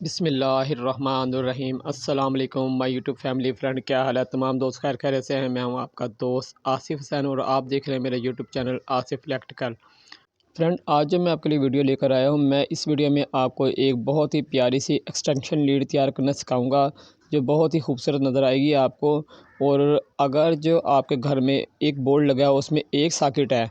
बिस्मिल्लाहिर्रहमानिर्रहीम। अस्सलाम वालेकुम माय यूट्यूब फैमिली फ्रेंड, क्या हाल है तमाम दोस्त? खैर खैर से हैं। मैं हूं आपका दोस्त आसिफ हुसैन और आप देख रहे हैं मेरा YouTube channel Asif electrical. Friend, आज जो मैं आपके लिए वीडियो लेकर आया हूं, मैं इस वीडियो में आपको एक बहुत ही प्यारी सी एक्सटेंशन लीड तैयार करना सिखाऊंगा जो बहुत ही खूबसूरत नज़र आएगी आपको। और अगर जो आपके घर में एक बोर्ड लगा है उसमें एक सॉकेट है,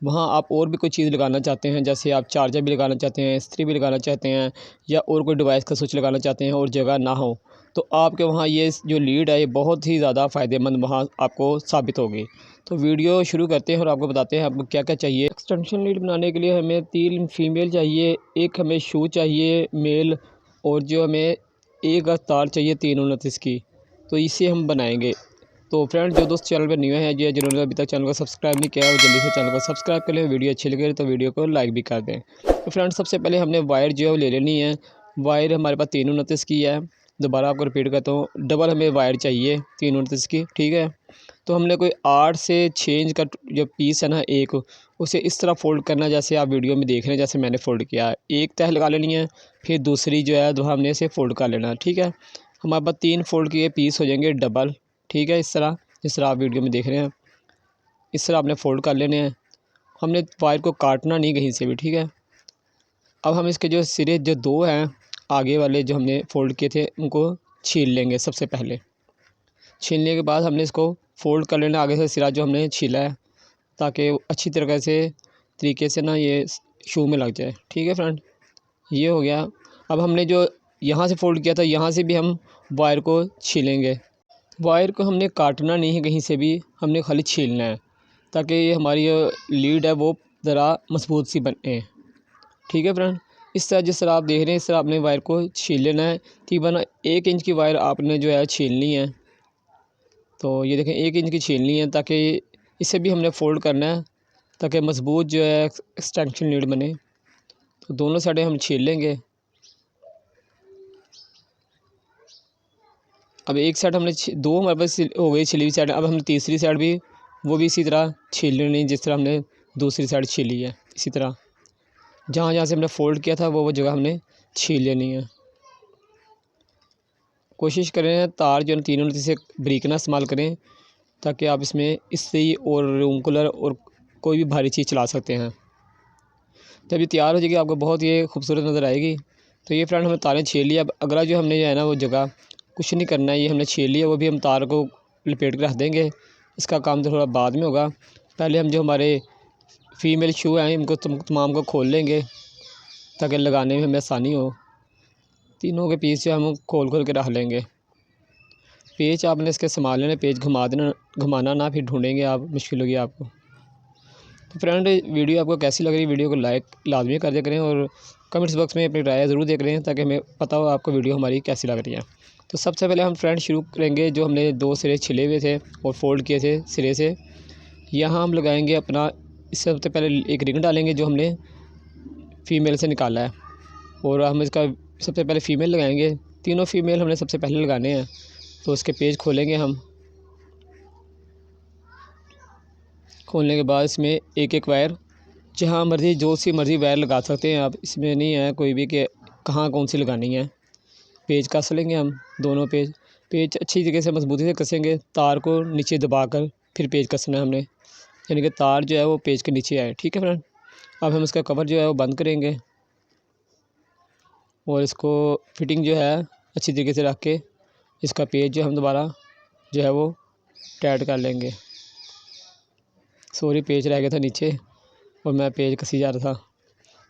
वहाँ आप और भी कोई चीज़ लगाना चाहते हैं, जैसे आप चार्जर भी लगाना चाहते हैं, इस्त्री भी लगाना चाहते हैं, या और कोई डिवाइस का स्विच लगाना चाहते हैं और जगह ना हो, तो आपके वहाँ ये जो लीड है ये बहुत ही ज़्यादा फ़ायदेमंद वहाँ आपको साबित होगी। तो वीडियो शुरू करते हैं और आपको बताते हैं आपको क्या क्या चाहिए। एक्सटेंशन लीड बनाने के लिए हमें 3 फीमेल चाहिए, एक हमें शू चाहिए मेल, और जो हमें एक तार चाहिए 329 की। तो इसे हम बनाएंगे। तो फ्रेंड, जो दोस्त चैनल पर न्यू है जी, जिन्होंने अभी तक चैनल को सब्सक्राइब नहीं किया है वो जल्दी से चैनल को सब्सक्राइब कर लें। वीडियो अच्छी लगे तो वीडियो को लाइक भी कर दें। तो फ्रेंड, सबसे पहले हमने वायर जो है वो ले लेनी है। वायर हमारे पास 329 की है। दोबारा आपको रिपीट करता हूँ, डबल हमें वायर चाहिए 329 की, ठीक है। तो हमने कोई 8 से 6 इंच का जो पीस है ना, एक उसे इस तरह फ़ोल्ड करना जैसे आप वीडियो में देख रहे हैं, जैसे मैंने फ़ोल्ड किया है। एक तह लगा लेनी है, फिर दूसरी जो है दोबारा हमने इसे फ़ोल्ड कर लेना, ठीक है। हमारे पास 3 फ़ोल्ड किए पीस हो जाएंगे डबल, ठीक है। इस तरह जिस तरह आप वीडियो में देख रहे हैं, इस तरह आपने फ़ोल्ड कर लेने हैं। हमने वायर को काटना नहीं कहीं से भी, ठीक है। अब हम इसके जो सिरे जो 2 हैं आगे वाले जो हमने फ़ोल्ड किए थे उनको छील लेंगे। सबसे पहले छीलने के बाद हमने इसको फ़ोल्ड कर लेना आगे से सिरा जो हमने छीला है, ताकि अच्छी तरीके से ना ये शू में लग जाए, ठीक है फ्रेंड। ये हो गया। अब हमने जो यहाँ से फ़ोल्ड किया था यहाँ से भी हम वायर को छीलेंगे। वायर को हमने काटना नहीं है कहीं से भी, हमने खाली छीलना है, ताकि ये हमारी जो लीड है वो ज़रा मजबूत सी बने, ठीक है फ्रेंड। इस तरह जिस तरह आप देख रहे हैं इस तरह आपने वायर को छील लेना है। तकरीबन 1 इंच की वायर आपने जो है छीलनी है। तो ये देखें 1 इंच की छीलनी है, ताकि इसे भी हमने फ़ोल्ड करना है ताकि मजबूत जो है एक्सटेंशन लीड बने। तो दोनों साइडें हम छील लेंगे। अब एक साइड हमने 2 हमारे पास हो गई छिली हुई साइड। अब हम तीसरी साइड भी वो भी इसी तरह छील लेनी, जिस तरह हमने दूसरी साइड छीली है। इसी तरह जहाँ जहाँ से हमने फ़ोल्ड किया था वो जगह हमने छील लेनी है। कोशिश करें तार जो है तीनों से बारीक ना इस्तेमाल करें, ताकि आप इसमें इस्त्री और रूम कूलर और कोई भी भारी चीज़ चला सकते हैं। जब ये तैयार हो जाएगी आपको बहुत ये खूबसूरत नज़र आएगी। तो ये फ्रेंड हमने तारें छील लिया। अब अगला जो हमने जो है ना वो जगह कुछ नहीं करना है, ये हमने छील लिया, वो भी हम तार को लपेट कर रख देंगे। इसका काम तो थोड़ा बाद में होगा। पहले हम जो हमारे फ़ीमेल शू हैं इनको तमाम को खोल लेंगे, ताकि लगाने में हमें आसानी हो। तीनों के पीस जो हम खोल के रख लेंगे। पेच आपने इसके संभाल लेना, पेच घुमा देना, घुमाना ना, फिर ढूंढेंगे आप, मुश्किल होगी आपको। तो फ्रेंड, वीडियो आपको कैसी लग रही है वीडियो को लाइक लाजमी कर दिया करें और कमेंट्स बॉक्स में अपनी राय ज़रूर दे करें, ताकि हमें पता हो आपको वीडियो हमारी कैसी लग रही है। तो सबसे पहले हम फ्रेंड शुरू करेंगे, जो हमने 2 सिरे छिले हुए थे और फ़ोल्ड किए थे सिरे से, यहाँ हम लगाएंगे अपना। इससे सबसे पहले एक रिंग डालेंगे जो हमने फ़ीमेल से निकाला है, और हम इसका सबसे पहले फ़ीमेल लगाएंगे। तीनों फ़ीमेल हमने सबसे पहले लगाने हैं। तो उसके पेज खोलेंगे हम। खोलने के बाद इसमें एक एक वायर जहाँ मर्ज़ी जो सी मर्ज़ी वायर लगा सकते हैं आप, इसमें नहीं है कोई भी कि कहाँ कौन सी लगानी है। पेज कस लेंगे हम, दोनों पेज अच्छी तरीके से मजबूती से कसेंगे। तार को नीचे दबाकर फिर पेज कसना है हमने, यानी कि तार जो है वो पेज के नीचे आए, ठीक है फ्रेंड। अब हम इसका कवर जो है वो बंद करेंगे और इसको फिटिंग जो है अच्छी तरीके से रख के इसका पेज जो हम दोबारा जो है वो टाइट कर लेंगे। सॉरी, पेज रह गया था नीचे और मैं पेज कसी जा रहा था।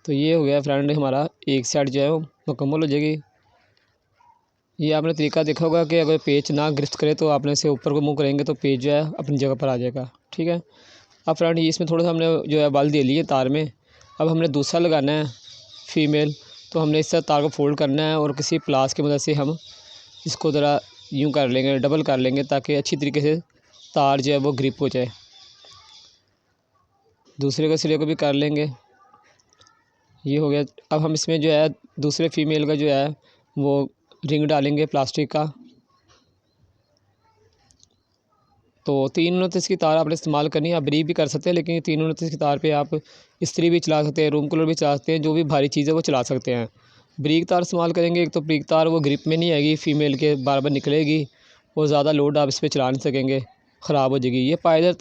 तो ये हो गया फ्रेंड, हमारा एक साइड जो है वो मुकम्मल हो जाएगी। ये आपने तरीका देखा होगा कि अगर पेज ना ग्रिफ्ट करे तो आपने इसे ऊपर को मुँह करेंगे तो पेज जो है अपनी जगह पर आ जाएगा, ठीक है। अब फ्रेंड, ये इसमें थोड़ा सा हमने जो है बल दे लिए तार में। अब हमने दूसरा लगाना है फ़ीमेल। तो हमने इस तरह तार को फ़ोल्ड करना है और किसी प्लास की मदद से हम इसको ज़रा यूँ कर लेंगे, डबल कर लेंगे, ताकि अच्छी तरीके से तार जो है वो ग्रिप हो जाए। दूसरे के सिरे को भी कर लेंगे। ये हो गया। अब हम इसमें जो है दूसरे फ़ीमेल का जो है वो रिंग डालेंगे प्लास्टिक का। तो 329 की तार आपने इस्तेमाल करनी है। आप ब्रीक भी कर सकते हैं, लेकिन 329 की तार पे आप इस्त्री भी चला सकते हैं, रूम कूलर भी चला सकते हैं, जो भी भारी चीज़ है वो चला सकते हैं। ब्रीक तार इस्तेमाल करेंगे एक तो ब्रीक तार वो ग्रिप में नहीं आएगी, फ़ीमेल के बार बार निकलेगी और ज़्यादा लोड आप इस पर चला नहीं सकेंगे, ख़राब हो जाएगी। ये पायदर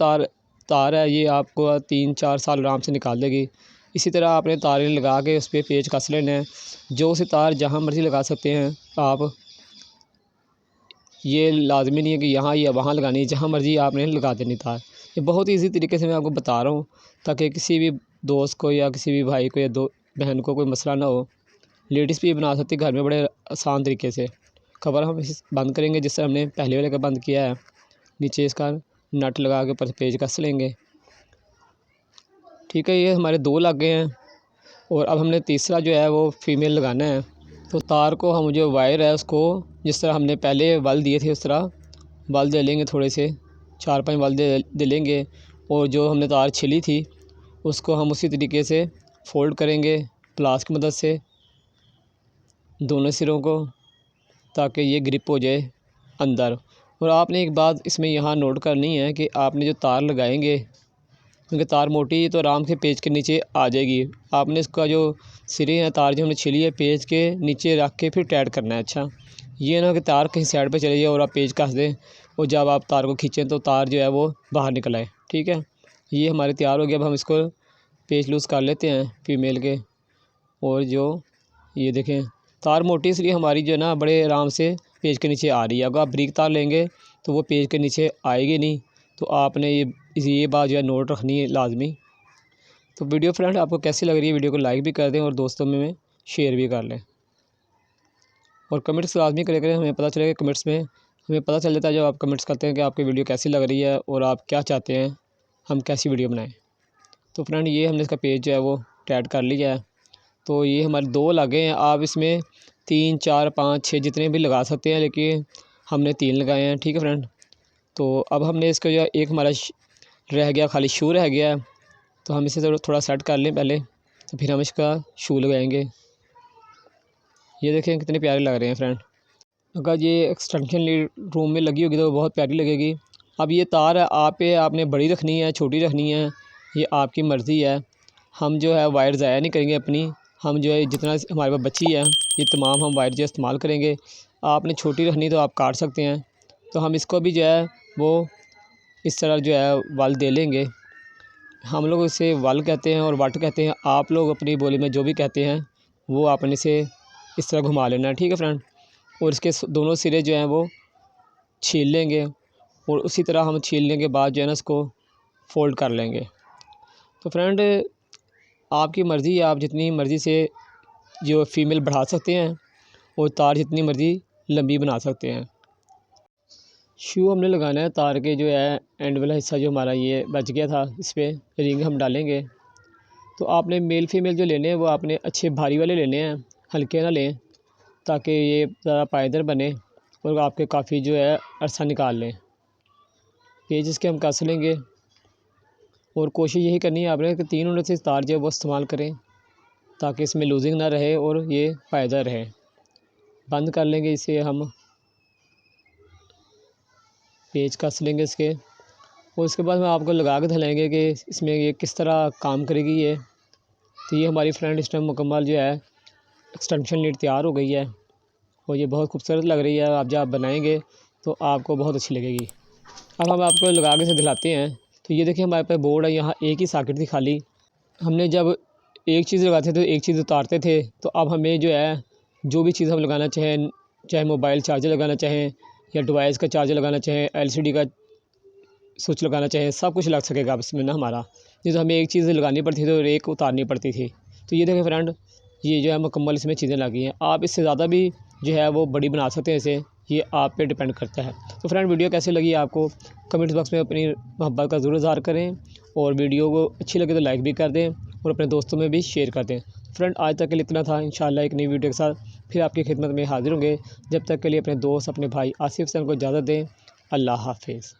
तार है, ये आपको 3-4 साल आराम से निकाल देगी। इसी तरह आपने तारें लगा के उस पर पेच कस लेना है। जो से तार जहाँ मर्ज़ी लगा सकते हैं आप, ये लाजमी नहीं है कि यहाँ या वहाँ लगानी है, जहाँ मर्ज़ी आपने लगा देनी तार। ये बहुत ईज़ी तरीके से मैं आपको बता रहा हूँ ताकि किसी भी दोस्त को या किसी भी भाई को या बहन को कोई मसला ना हो। लेडीज़ भी बना सकती है घर में बड़े आसान तरीके से। कवर हम इस बंद करेंगे जिससे हमने पहले वाले का बंद किया है। नीचे इसका नट लगा के ऊपर पेच कस लेंगे। ठीक है, ये हमारे 2 लग गए हैं और अब हमने तीसरा जो है वो फ़ीमेल लगाना है। तो तार को हम जो वायर है उसको जिस तरह हमने पहले वल दिए थे उस तरह वल दे लेंगे, थोड़े से 4-5 वल दे लेंगे और जो हमने तार छिली थी उसको हम उसी तरीके से फ़ोल्ड करेंगे प्लास की मदद से दोनों सिरों को, ताकि ये ग्रिप हो जाए अंदर। और आपने एक बात इसमें यहाँ नोट करनी है कि आपने जो तार लगाएंगे, क्योंकि तार मोटी है तो आराम से पेच के नीचे आ जाएगी। आपने इसका जो सिरे हैं तार जो हमने छिली है पेच के नीचे रख के फिर टाइट करना है। अच्छा, ये ना कि तार कहीं साइड पे चले जाए और आप पेच कस दें और जब आप तार को खींचें तो तार जो है वो बाहर निकल आए। ठीक है, ये हमारे तैयार हो गया। अब हम इसको पेच लूज़ कर लेते हैं फ़ीमेल के। और जो ये देखें तार मोटी इसलिए हमारी जो है ना बड़े आराम से पेच के नीचे आ रही है। अगर आप बारीक तार लेंगे तो वो पेच के नीचे आएगी नहीं। तो आपने ये बात जो है नोट रखनी है लाजमी। तो वीडियो फ्रेंड आपको कैसी लग रही है, वीडियो को लाइक भी कर दें और दोस्तों में शेयर भी कर लें और कमेंट्स लाजमी करें। हमें पता चलेगा, कमेंट्स में हमें पता चल जाता है जब आप कमेंट्स करते हैं कि आपकी वीडियो कैसी लग रही है और आप क्या चाहते हैं हम कैसी वीडियो बनाएं। तो फ्रेंड ये हमने इसका पेज जो है वो टाइट कर लिया है। तो ये हमारे 2 लगे हैं। आप इसमें 3, 4, 5, 6 जितने भी लगा सकते हैं, लेकिन हमने 3 लगाए हैं। ठीक है फ्रेंड, तो अब हमने इसका जो एक हमारा रह गया, खाली शू रह गया है, तो हम इसे थोड़ा सेट कर लें पहले, तो फिर हम इसका शू लगाएंगे। ये देखें कितने प्यारे लग रहे हैं फ्रेंड। अगर ये एक्सटेंशन लीड रूम में लगी होगी तो बहुत प्यारी लगेगी। अब ये तार है आपने बड़ी रखनी है छोटी रखनी है, ये आपकी मर्ज़ी है। हम जो है वायर ज़ाया नहीं करेंगे अपनी, हम जो है जितना हमारे पास बची है ये तमाम हम वायर जो इस्तेमाल करेंगे। आपने छोटी रखनी तो आप काट सकते हैं। तो हम इसको भी जो है वो इस तरह जो है वल दे लेंगे। हम लोग इसे वल कहते हैं और वट कहते हैं। आप लोग अपनी बोली में जो भी कहते हैं वो आपने इसे इस तरह घुमा लेना है। ठीक है फ्रेंड, और इसके दोनों सिरे जो हैं वो छील लेंगे और उसी तरह हम छीलने के बाद जो है ना इसको फ़ोल्ड कर लेंगे। तो फ्रेंड आपकी मर्ज़ी है, आप जितनी मर्ज़ी से जो फ़ीमेल बढ़ा सकते हैं और तार जितनी मर्ज़ी लंबी बना सकते हैं। शू हमने लगाना है तार के जो है एंड वाला हिस्सा जो हमारा ये बच गया था, इस पर रिंग हम डालेंगे। तो आपने मेल फ़ीमेल जो लेने हैं वो आपने अच्छे भारी वाले लेने हैं, हल्के ना लें, ताकि ये ज़्यादा पायदार बने और आपके काफ़ी जो है अरसा निकाल लें। पेज इसके हम कस लेंगे और कोशिश यही करनी है आपने कि 3 यूनिट से तार जो है वो इस्तेमाल करें ताकि इसमें लूजिंग ना रहे और ये पायदार रहे। बंद कर लेंगे इसे हम, पेज कस लेंगे इसके और उसके बाद हम आपको लगा के दिखाएंगे कि इसमें ये किस तरह काम करेगी ये। तो ये हमारी फ्रेंड इस टाइम मुकम्मल जो है एक्सटेंशन लीड तैयार हो गई है और ये बहुत खूबसूरत लग रही है। आप जब बनाएंगे तो आपको बहुत अच्छी लगेगी। अब हम आपको लगा के से दिखाते हैं। तो ये देखिए हमारे पास बोर्ड है, यहाँ एक ही सॉकेट थी खाली। हमने जब एक चीज़ लगाते थे तो एक चीज़ उतारते थे, तो अब हमें जो है जो भी चीज़ हम लगाना चाहें, चाहे मोबाइल चार्जर लगाना चाहें या डिवाइस का चार्जर लगाना चाहें, LCD का स्विच लगाना चाहें, सब कुछ लग सकेगा अब इसमें ना हमारा। नहीं तो हमें एक चीज़ लगानी पड़ती थी और एक उतारनी पड़ती थी। तो ये देखिए फ्रेंड, ये जो है मुकम्मल इसमें चीज़ें लगी हैं। आप इससे ज़्यादा भी जो है वो बड़ी बना सकते हैं इसे, ये आप पे डिपेंड करता है। तो फ्रेंड वीडियो कैसी लगी आपको कमेंट्स बॉक्स में अपनी मोहब्बत का ज़रूर इज़हार करें और वीडियो को अच्छी लगे तो लाइक भी कर दें और अपने दोस्तों में भी शेयर कर दें। फ्रेंड आज तक के लिए इतना था। इंशाल्लाह एक नई वीडियो के साथ फिर आपकी खिदमत में हाजिर होंगे। जब तक के लिए अपने दोस्त अपने भाई आसिफ हुसैन को इजाज़त दें। अल्लाह हाफिज़।